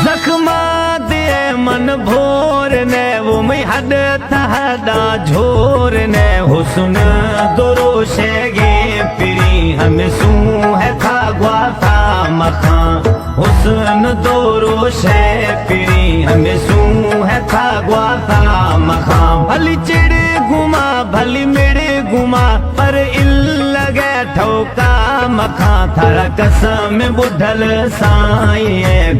जख्मा दे मन भोर ने वो मैं हद तहदा झोर ने हुस्न दोरोशे गे पिरी हमें सू है था ग्वाथा मखा हुस्न दोरोशे पिरी हमें सू है था ग्वाथा मखा भली चिड़ गुमा भली मेरे गुमा पर इल लगे ठोका मखा थारा कसम बुढ़ल साई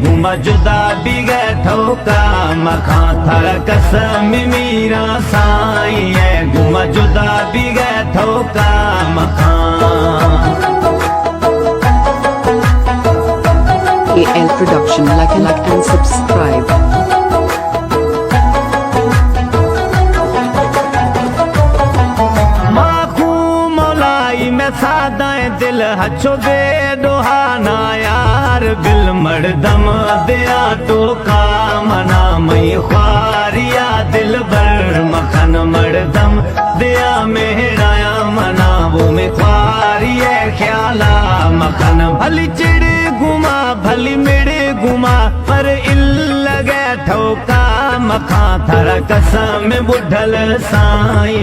गुमा जुदा भी गए ठोका मखा थारा कसम मीरा साई गुमा जुदा भी गए ठोका मखा। AL Production, like and subscribe. सादाए दिल हचो बेदोहाना यार बिल मर्दम दिया तो का मना मई ख्वारिया दिल बर मखन मर्दम दिया मेहराया मना वो में ख्वारिया ख्याला मखन भली चिड़ गुमा भली मेरे गुमा पर इल लगे ठोका मखा थारा कसम बुढ़ल साई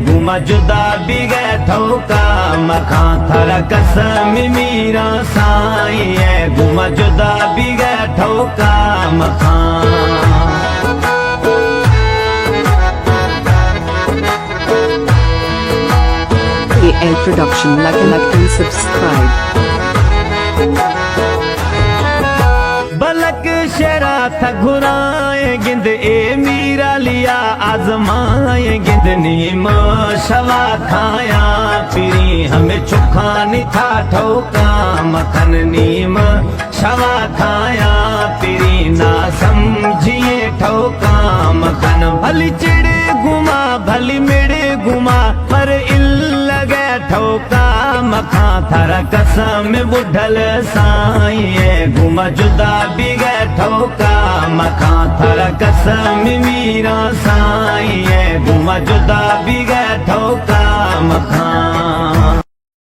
गुमा जुदा भी गए ठोका मखा थारा कसम मीरा साई गुमा जुदा भी गए ठोका मखा। AL Production, like and subscribe. बलक शरा था घुराए गिंद ए मीरा लिया आजमाए गिंद नीम शवा खाया फिरी हमें चुखा नहीं था ठोका मखन नीम शवा खाया फिरी ना समझिए ठोका मखन भली चिड़े गुमा भली मेरे गुमा पर इल लगे ठोका मखा थारा कसम बुढ़ल साई गुमा जुदा भी गए ठोका मखा थारा कसम मीरा साई गुमा जुदा भी गए ठोका मखा।